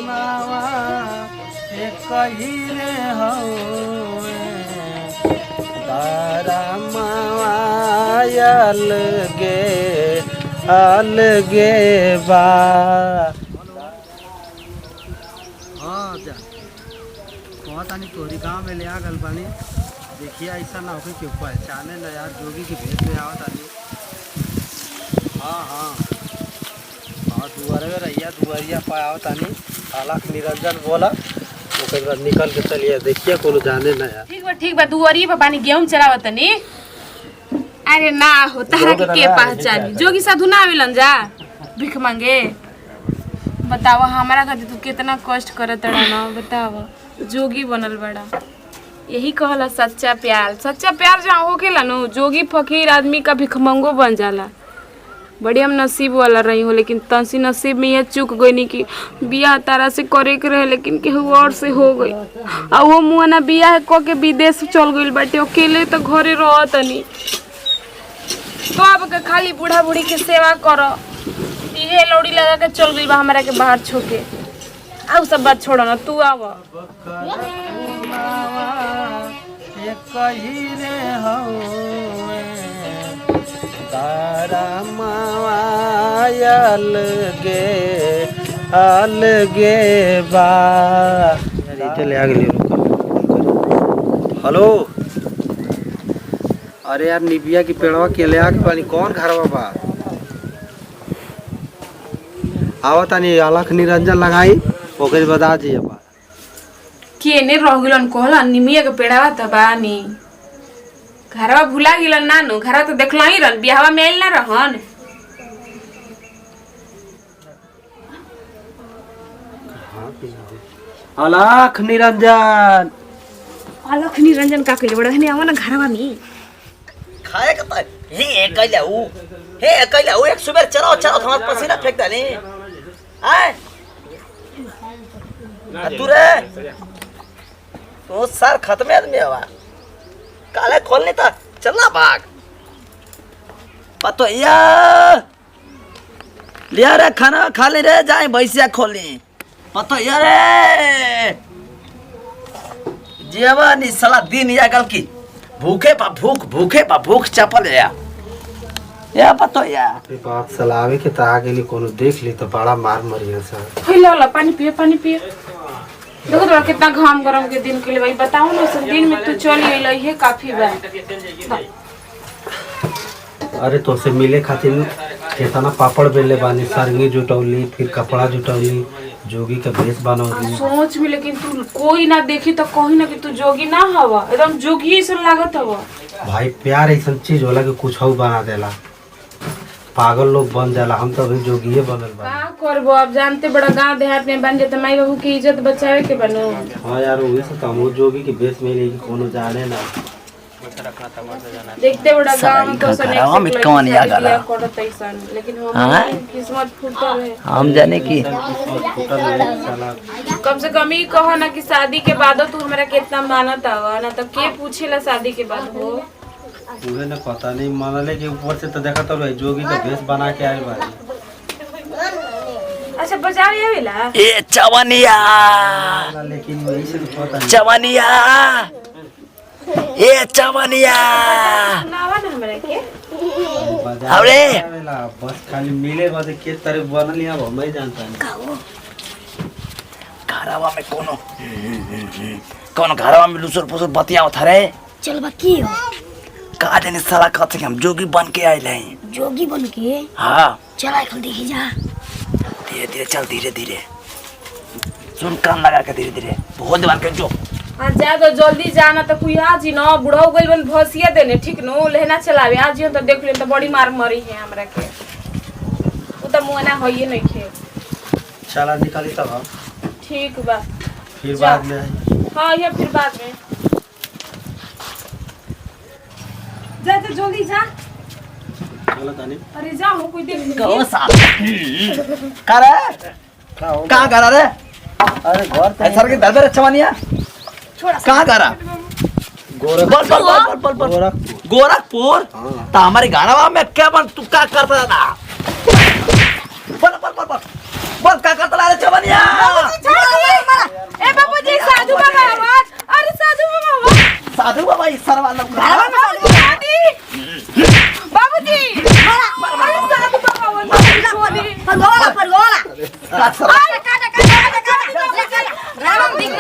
मावा एक ही रे हवे तारा मावा अलगे बा। हाँ जा बहुत आनी तोरी गाँव में ले आ गल बानी। देखिए ऐसा ना हो कि पहचाने ना यार जोगी के भेष में आवत आनी। हाँ हाँ हाँ दुआरे रहिया दुआरिया पर आवत आनी। अलख निरंजन बोला ओकर बाद निकल के चलिए। देखिए कोनो जाने ना यार। ठीक बा दुआरी पे पानी गेहूं चरावत तनी। अरे ना हो तारा के पहचानी जोगी साधु ना आवेलन जा भीख मांगे। बतावा हमारा खातिर तू कितना कष्ट करत ना बतावा जोगी बनल बड़ा। यही कहला सच्चा प्यार जहाँ होखेला नो जोगी फकीर आदमी का भिखमंगो बन जाला। बड़ी हम नसीब वाला रही हो लेकिन तंसी नसीब में ये चूक गई नहीं कि बियाह तारा से करे के रहे लेकिन केहू और से हो गई। और वो मुआना बियाह क के विदेश चल गई बाटे अकेले तो घरे रहत नहीं। तो अब के खाली बूढ़ा बूढ़ी के सेवा करो इहे लौड़ी लगा के चल गई बा हमरा के बाहर छोड़ के। आउ सब बात छोड़ो ना तू आव। तारा मावा अलगे बा। चले आ गए। हेलो अरे यार निबिया की पेड़वा के ले आके पानी कौन घरवा बा आवत आनी अलख निरंजन लगाई ओकरे बता दिए बा केने रह गेलन कहला निमिया के पेड़वा त बानी घरवा भुला गेलन नानू घरवा तो देखला ही रहन बियाहवा में आइल ना रहन। अलख निरंजन का कइले बड़ा हने आवा ना घरवा में खाए का हे कैला ऊ एक सुबह चलाओ हमारा पसीना फेंक डाली आए तू रे तो सर खत्म आदमी हवा काले खोलने था चलना भाग पतो या लिया रे खाना खा ले रे जाए भैंसिया खोलनी पतो या रे जीवनी साला दिन या गल की भूखे पा भूख चपल या पतो या बात सलावे के ता गेली कोनो देख ली तो बड़ा मार मरिया सा। हेलो पानी पिए देखो तो कितना घाम गरम के दिन के लिए भाई बताओ ना सब दिन में तू चली अइल है काफी बा। अरे तो से मिले खातिर केतना पापड़ बेले बानी सरंगी जुटौली फिर कपड़ा जुटौली जोगी का भेष बनौली सोच में लेकिन तू कोई ना देखी तो कही ना कि तू जोगी ना हवा एकदम जोगी ऐसा लागत हवा। भाई प्यार ऐसा चीज होला कि कुछ और बना देला पागल लोग बन जाला। हम तो अभी जोगिए बनल बा का करबो अब जानते बड़ा गांव देहात में बन जाते माई बाबू की इज्जत बचावे के बनो। हां यार वही से तो हम जोगी के भेष में लेके कोनो जाने ना देखते बड़ा गांव में तो सने में कौन या गला लेकिन हम किस्मत फूटल है हम जाने की कम से कम ही कहो ना कि शादी के बाद तू हमरा कितना मानत आवा ना तो के पूछेला शादी के बाद हो मुझे ना पता नहीं मानले के ऊपर से तो देखा तो जोगी का भेष बना के आए बारी। अच्छा बाजार आवेला ए चवनिया लेकिन वही से तो पता नहीं चवनिया ए चवनिया नावा ना हमरा के अरे बस खाली मिले बाद के तरह बनल या हम ही जानता नहीं घरवा में कोनो घरवा में लुसुर फुसुर बतिया रे चल बाकी हो का देने साला कहते हम जोगी बन के आइल हैं जोगी बन के हां चला कल देखी जा धीरे चल धीरे सुन कान लगा के धीरे बहुत बार के जो हां जा तो जल्दी जाना तो कोई आज ही ना बुढ़ा हो गइल बन भसिया देने ठीक नो लेना चलावे आज ही तो देख ले तो बड़ी मार मरी है हमरा के वो तो मुआना होइए नहीं खे चला निकाली तब ठीक बा फिर बाद में हां ये फिर बाद में जा जल्दी जा चलो तानी अरे जाओ कोई देख कहो साहब का रे कहां करा रे अरे घर पे सर के दरबार चवनिया छोड़ा कहां करा गोरखपुर गोरखपुर तो हमारे गानवा में क्या बन तू क्या करता ना बोल क्या करता रे चवनिया साधु बाबा ई सरवा लोग बाबूजी बाबूजी अरे साधु बाबा परगोला अरे काटा राम दिख